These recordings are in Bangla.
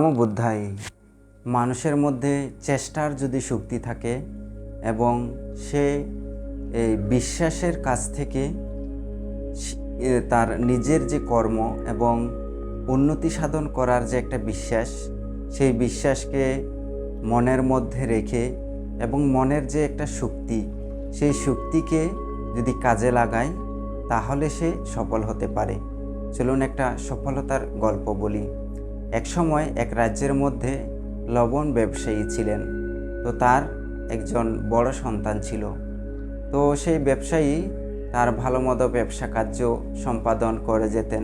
নমো বুদ্ধায়। মানুষের মধ্যে চেষ্টার যদি শক্তি থাকে এবং সে এই বিশ্বাসের কাছ থেকে তার নিজের যে কর্ম এবং উন্নতি সাধন করার যে একটা বিশ্বাস, সেই বিশ্বাসকে মনের মধ্যে রেখে এবং মনের যে একটা শক্তি, সেই শক্তিকে যদি কাজে লাগায় তাহলে সে সফল হতে পারে। চলুন একটা সফলতার গল্প বলি। এক সময় এক রাজ্যের মধ্যে লবণ ব্যবসায়ী ছিলেন। তো তার একজন বড় সন্তান ছিল। তো সেই ব্যবসায়ী তার ভালো মতো ব্যবসা কার্য সম্পাদন করে যেতেন।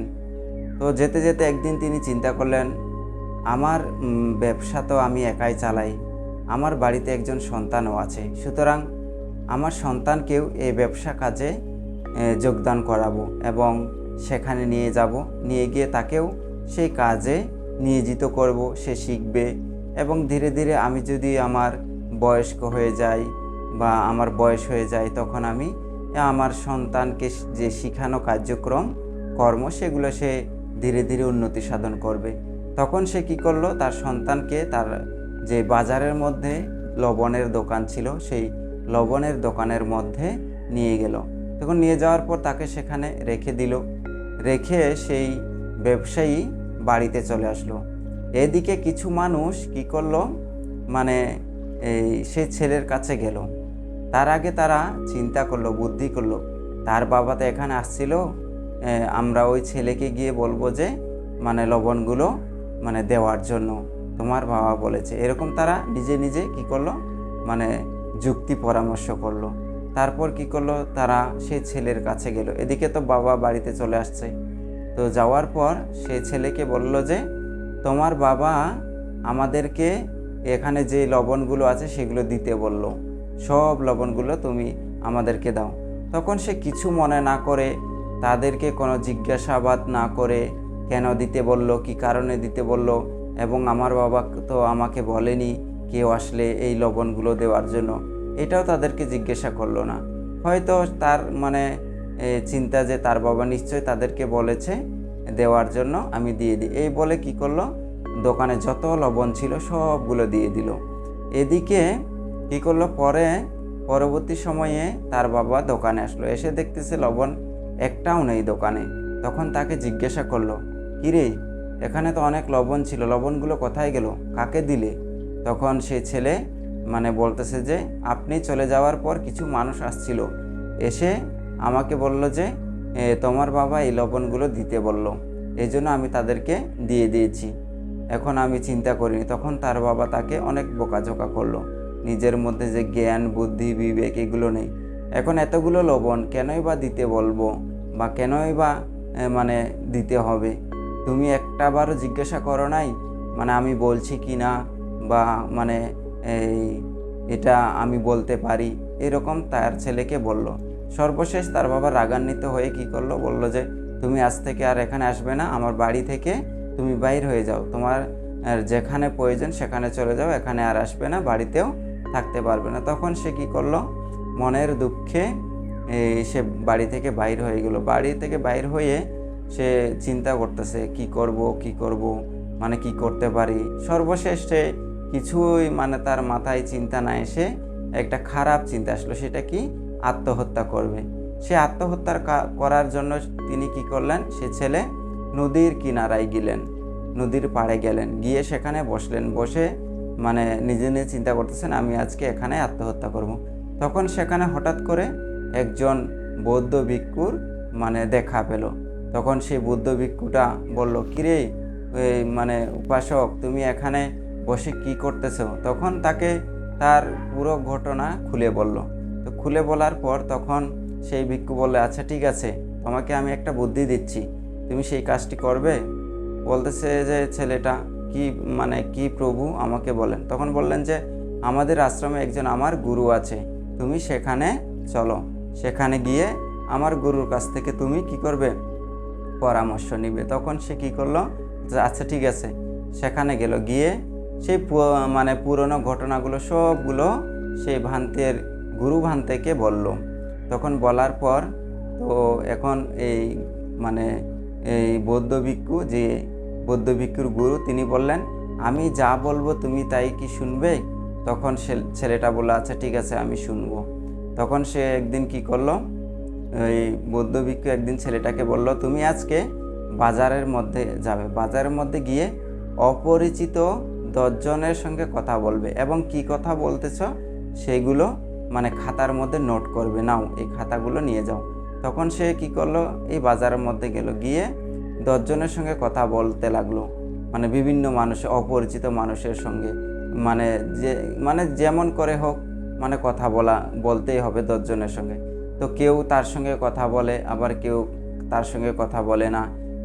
তো যেতে যেতে একদিন তিনি চিন্তা করলেন, আমার ব্যবসা তো আমি একাই চালাই, আমার বাড়িতে একজন সন্তানও আছে, সুতরাং আমার সন্তানকেও এই ব্যবসা কাজে যোগদান করাবো এবং সেখানে নিয়ে যাব, নিয়ে গিয়ে তাকেও সেই কাজে নিয়োজিত করব, সে শিখবে এবং ধীরে ধীরে আমি যদি আমার বয়স্ক হয়ে যাই বা আমার বয়স হয়ে যায়, তখন আমি আমার সন্তানকে যে শিখানো কার্যক্রম কর্ম সেগুলো সে ধীরে ধীরে উন্নতি সাধন করবে। তখন সে কি করলো, তার সন্তানকে তার যে বাজারের মধ্যে লবণের দোকান ছিল, সেই লবণের দোকানের মধ্যে নিয়ে গেল। তখন নিয়ে যাওয়ার পর তাকে সেখানে রেখে দিল। রেখে সেই ব্যবসায়ী বাড়িতে চলে আসলো। এদিকে কিছু মানুষ কি করলো, মানে সেই ছেলের কাছে গেল। তার আগে তারা চিন্তা করলো, বুদ্ধি করলো, তার বাবা তো এখানে আসছিল, আমরা ওই ছেলেকে গিয়ে বলবো যে লবণগুলো দেওয়ার জন্য তোমার বাবা বলেছে। এরকম তারা নিজে নিজে কি করলো, যুক্তি পরামর্শ করলো। তারপর কি করলো, তারা সেই ছেলের কাছে গেল। এদিকে তো বাবা বাড়িতে চলে আসছে। তো যাওয়ার পর সেই ছেলেকে বলল যে তোমার বাবা আমাদেরকে এখানে যে লবণগুলো আছে সেগুলো দিতে বলল, সব লবণগুলো তুমি আমাদেরকে দাও। তখন সে কিছু মনে না করে, তাদেরকে কোনো জিজ্ঞাসাবাদ না করে কেন দিতে বলল, কি কারণে দিতে বলল, এবং আমার বাবা তো আমাকে বলেনি কেউ আসলে এই লবণগুলো দেওয়ার জন্য, এটাও তাদেরকে জিজ্ঞাসা করলো না। হয়তো তার চিন্তা যে তার বাবা নিশ্চয়ই তাদেরকে বলেছে দেওয়ার জন্য, আমি দিয়ে দিই, এই বলে কি করলো, দোকানে যত লবণ ছিল সবগুলো দিয়ে দিল। এদিকে কি করলো, পরবর্তী সময়ে তার বাবা দোকানে আসলো, এসে দেখতেছে লবণ একটাও নেই দোকানে। তখন তাকে জিজ্ঞাসা করলো, কিরে, এখানে তো অনেক লবণ ছিল, লবণগুলো কোথায় গেল, কাকে দিলে? তখন সেই ছেলে বলতেছে যে আপনি চলে যাওয়ার পর কিছু মানুষ আসছিল, এসে আমাকে বলল যে তোমার বাবা এই লবণগুলো দিতে বলল, এই জন্য আমি তাদেরকে দিয়ে দিয়েছি, এখন আমি চিন্তা করিনি। তখন তার বাবা তাকে অনেক বকাঝকা করলো, নিজের মধ্যে যে জ্ঞান বুদ্ধি বিবেক এগুলো নেই, এখন এতগুলো লবণ কেনই বা দিতে বলবো বা কেনই বা দিতে হবে, তুমি একটাবারও জিজ্ঞাসা করো নাই আমি বলছি কি না, বা এটা আমি বলতে পারি, এরকম তার ছেলেকে বলল। সর্বশেষ তার বাবা রাগান্বিত হয়ে কি করলো, বলল যে তুমি আজ থেকে আর এখানে আসবে না, আমার বাড়ি থেকে তুমি বাইর হয়ে যাও, তোমার যেখানে প্রয়োজন সেখানে চলে যাও, এখানে আর আসবে না, বাড়িতেও থাকতে পারবে না। তখন সে কি করলো, মনের দুঃখে সে বাড়ি থেকে বাইর হয়ে গেল। বাড়ি থেকে বাইর হয়ে সে চিন্তা করতেছে কি করব কি করতে পারি। সর্বশেষ সে কিছুই তার মাথায় চিন্তা না এসে একটা খারাপ চিন্তা আসলো, সেটা কি, আত্মহত্যা করবে। সে আত্মহত্যা করার জন্য তিনি কি করলেন, সে ছেলে নদীর কিনারায় গেলেন, নদীর পাড়ে গেলেন, গিয়ে সেখানে বসলেন। বসে নিজে নিজে চিন্তা করতেছেন আমি আজকে এখানে আত্মহত্যা করব। তখন সেখানে হঠাৎ করে একজন বৌদ্ধ ভিক্ষুর দেখা পেল। তখন সেই বৌদ্ধ ভিক্ষুটা বলল, কিরে উপাসক, তুমি এখানে বসে কি করতেছো? তখন তাকে তার পুরো ঘটনা খুলে বলল। তো খুলে বলার পর তখন সেই ভিক্ষু বললে, আচ্ছা ঠিক আছে, তোমাকে আমি একটা বুদ্ধি দিচ্ছি, তুমি সেই কাজটি করবে? বলতেছে যে ছেলেটা, কি প্রভু আমাকে বলেন। তখন বললেন যে আমাদের আশ্রমে একজন আমার গুরু আছে, তুমি সেখানে চলো, সেখানে গিয়ে আমার গুরুর কাছ থেকে তুমি কি করবে, পরামর্শ নিবে। তখন সে কি করলো, আচ্ছা ঠিক আছে, সেখানে গেল, গিয়ে সেই পুরনো ঘটনাগুলো সবগুলো সেই গুরু ভান্তেকে বলল। তখন বলার পর তো এখন এই বৌদ্ধ ভিক্ষু, যে বৌদ্ধ ভিক্ষুর গুরু, তিনি বললেন আমি যা বলবো তুমি তাই কি শুনবে? তখন ছেলেটা বলল, আচ্ছা ঠিক আছে, আমি শুনবো। তখন সে একদিন কি করলো, ওই বৌদ্ধ ভিক্ষু একদিন ছেলেটাকে বলল, তুমি আজকে বাজারের মধ্যে যাবে, বাজারের মধ্যে গিয়ে অপরিচিত 10 জনের সঙ্গে কথা বলবে এবং কি কথা বলতেছ সেইগুলো মানে খাতার মধ্যে নোট করবে, নাও এই খাতাগুলো নিয়ে যাও। তখন সে কি করলো, এই বাজারের মধ্যে গেল, গিয়ে 10 জনের সঙ্গে কথা বলতে লাগলো, মানে বিভিন্ন মানুষ, অপরিচিত মানুষের সঙ্গে, মানে যেমন করে হোক মানে কথা বলতেই হবে 10 জনের সঙ্গে। তো কেউ তার সঙ্গে কথা বলে, আবার কেউ তার সঙ্গে কথা বলে না,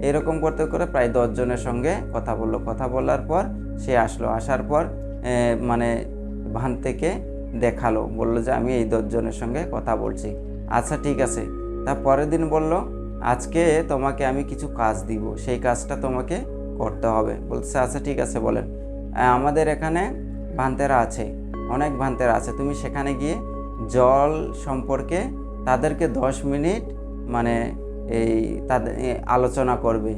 এরকম করতে করে প্রায় 10 জনের সঙ্গে কথা বললো। কথা বলার পর সে আসলো, আসার পর মানে ভান থেকে দেখালো, বললো যে আমি এই 10 জনের সঙ্গে কথা বলছি। আচ্ছা ঠিক আছে। তার পরের দিন বলল, আজকে তোমাকে আমি কিছু কাজ দিব, সেই কাজটা তোমাকে করতে হবে। বলছে আচ্ছা ঠিক আছে, বলেন। আমাদের এখানে ভান্তেরা আছে, অনেক ভান্তেরা আছে, তুমি সেখানে গিয়ে জল সম্পর্কে তাদেরকে 10 মিনিট মানে তাদের আলোচনা করবে,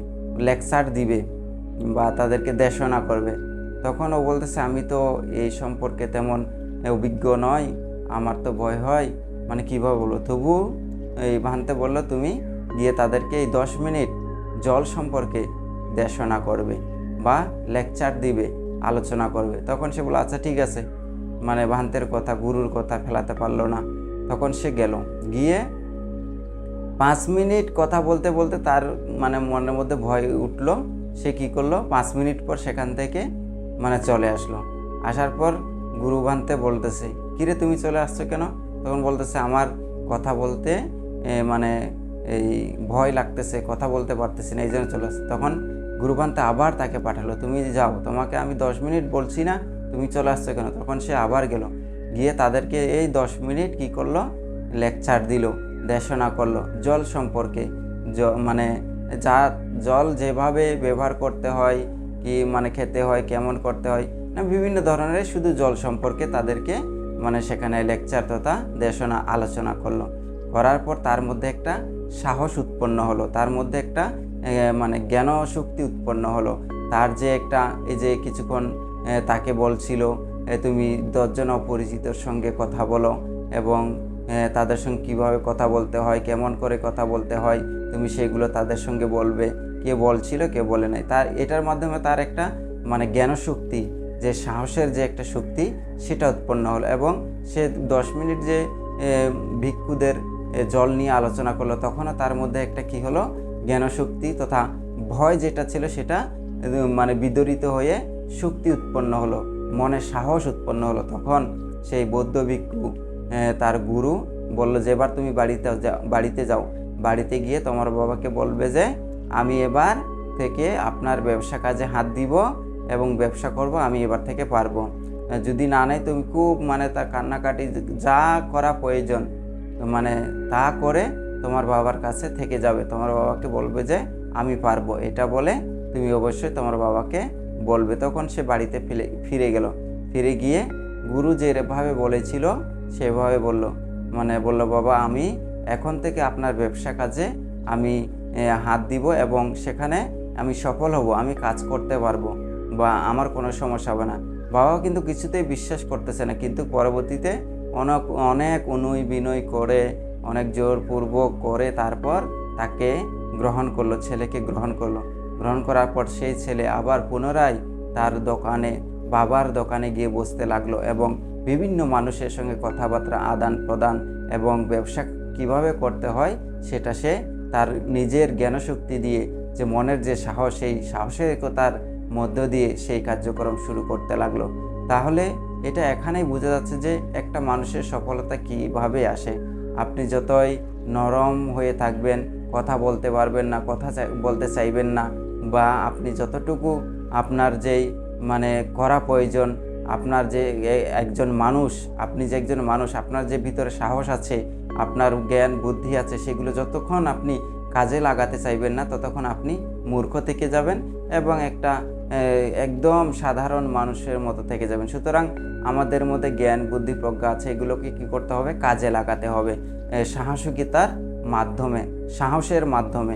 লেকচার দিবে বা তাদেরকে দেশনা করবে। তখন ও বলতেছে, আমি তো এই সম্পর্কে তেমন অভিজ্ঞ নই, আমার তো ভয় হয়, মানে কীভাবে বলবো। তবু এই ভান্তে বলল, তুমি গিয়ে তাদেরকে এই 10 মিনিট জল সম্পর্কে দেশনা করবে বা লেকচার দিবে, আলোচনা করবে। তখন সে বলল, আচ্ছা ঠিক আছে। মানে ভান্তের কথা, গুরুর কথা ফেলাতে পারলো না। তখন সে গেল, গিয়ে 5 মিনিট কথা বলতে বলতে তার মানে মনের মধ্যে ভয় উঠলো। সে কি করলো, 5 মিনিট পর সেখান থেকে মানে চলে আসলো। আসার পর গুরু ভান্তে বলতেছে, কিরে তুমি চলে আসছো কেন? তখন বলতেছে, আমার কথা বলতে মানে এই ভয় লাগতেছে, কথা বলতে পারতেছি না, এই জন্য চলে আসছে। তখন গুরু ভান্তে আবার তাকে পাঠালো, তুমি যাও, তোমাকে আমি 10 মিনিট বলছি না, তুমি চলে আসছো কেন? তখন সে আবার গেল, গিয়ে তাদেরকে এই 10 মিনিট কি করলো, লেকচার দিল, দেশনা করলো জল সম্পর্কে, মানে জল যেভাবে ব্যবহার করতে হয়, কি মানে খেতে হয়, কেমন করতে হয়, না বিভিন্ন ধরনের শুধু জল সম্পর্কে তাদেরকে মানে সেখানে লেকচার তথা দেশনা আলোচনা করলো। করার পর তার মধ্যে একটা সাহস উৎপন্ন হলো, তার মধ্যে একটা মানে জ্ঞান শক্তি উৎপন্ন হলো। তার যে একটা এই যে কিছুক্ষণ তাকে বলছিল, তুমি 10 জন অপরিচিতর সঙ্গে কথা বলো এবং তাদের সঙ্গে কীভাবে কথা বলতে হয়, কেমন করে কথা বলতে হয়, তুমি সেগুলো তাদের সঙ্গে বলবে, কে বলছিল কে বলে নাই। তার এটার মাধ্যমে তার একটা মানে জ্ঞানশক্তি, যে সাহসের যে একটা শক্তি, সেটা উৎপন্ন হলো। এবং সে 10 মিনিট যে ভিক্ষুদের জল নিয়ে আলোচনা করলো, তখনও তার মধ্যে একটা কি হলো, জ্ঞানশক্তি তথা ভয় যেটা ছিল সেটা মানে বিদরিত হয়ে শক্তি উৎপন্ন হলো, মনে সাহস উৎপন্ন হলো। তখন সেই বৌদ্ধ ভিক্ষু তার গুরু বলল যে, এবার তুমি বাড়িতে যাও, বাড়িতে গিয়ে তোমার বাবাকে বলবে যে আমি এবার থেকে আপনার ব্যবসা কাজে হাত দিব এবং ব্যবসা করব, আমি এবার থেকে পারবো, যদি না নেয় তুমি খুব মানে তার কান্নাকাটি যা করা প্রয়োজন মানে তা করে তোমার বাবার কাছে থেকে যাবে, তোমার বাবাকে বলবে যে আমি পারবো, এটা বলে তুমি অবশ্যই তোমার বাবাকে বলবে। তখন সে বাড়িতে ফিরে গেল, ফিরে গিয়ে গুরু যেভাবে বলেছিল সেভাবে বলল, বাবা আমি এখন থেকে আপনার ব্যবসা কাজে আমি হাত দিব এবং সেখানে আমি সফল হব, আমি কাজ করতে পারবো বা আমার কোনো সমস্যা হবে না। বাবা কিন্তু কিছুতেই বিশ্বাস করতেছে না, কিন্তু পরবর্তীতে অনেক অনুয় বিনয় করে, অনেক জোরপূর্বক করে তারপর তাকে গ্রহণ করলো, ছেলেকে গ্রহণ করলো। গ্রহণ করার পর সেই ছেলে আবার পুনরায় তার দোকানে, বাবার দোকানে গিয়ে বসতে লাগলো এবং বিভিন্ন মানুষের সঙ্গে কথাবার্তা আদান প্রদান এবং ব্যবসা কিভাবে করতে হয় সেটা সে তার নিজের জ্ঞানশক্তি দিয়ে, যে মনের যে সাহস, সেই সাহসিকতার মধ্য দিয়ে সেই কার্যক্রম শুরু করতে লাগলো। তাহলে এটা এখানেই বোঝা যাচ্ছে যে একটা মানুষের সফলতা কীভাবে আসে। আপনি যতই নরম হয়ে থাকবেন, কথা বলতে পারবেন না, কথা বলতে চাইবেন না, বা আপনি যতটুকু আপনার যেই মানে করা প্রয়োজন, আপনার যে একজন মানুষ, আপনি যে একজন মানুষ, আপনার যে ভিতরে সাহস আছে, আপনার জ্ঞান বুদ্ধি আছে, সেগুলো যতক্ষণ আপনি কাজে লাগাতে চাইবেন না, ততক্ষণ আপনি মূর্খ থেকে যাবেন এবং একটা একদম সাধারণ মানুষের মতো থেকে যাবেন। সুতরাং আমাদের মধ্যে জ্ঞান বুদ্ধি প্রজ্ঞা আছে, এগুলোকে কী করতে হবে, কাজে লাগাতে হবে সাহসিকতার মাধ্যমে, সাহসের মাধ্যমে,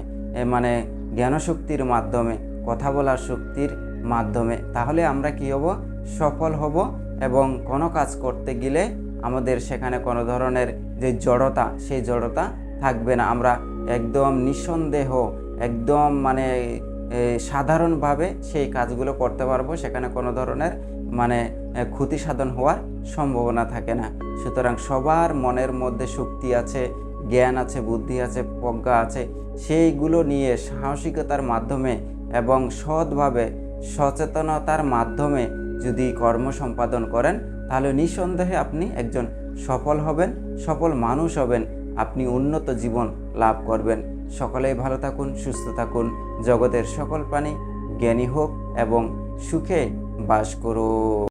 মানে জ্ঞানশক্তির মাধ্যমে, কথা বলার শক্তির মাধ্যমে। তাহলে আমরা কি হব? সফল হব এবং কোনো কাজ করতে গেলে আমাদের সেখানে কোনো ধরনের যে জড়তা, সেই জড়তা থাকবে না। আমরা একদম নিঃসন্দেহ, একদম মানে সাধারণভাবে সেই কাজগুলো করতে পারবো। সেখানে কোনো ধরনের মানে ক্ষতি সাধন হওয়ার সম্ভাবনা থাকে না। সুতরাং সবার মনের মধ্যে শক্তি আছে, জ্ঞান আছে, বুদ্ধি আছে, প্রজ্ঞা আছে। সেইগুলো নিয়ে সাহসিকতার মাধ্যমে এবং সৎভাবে সচেতনতার মাধ্যমে যদি কর্ম সম্পাদন করেন, তাহলে নিঃসন্দেহে আপনি একজন সফল হবেন, সফল মানুষ হবেন, আপনি উন্নত জীবন লাভ করবেন। সকলেই ভালো থাকুন, সুস্থ থাকুন, জগতের সকল প্রাণী জ্ঞানী হোক এবং সুখে বাস করুন।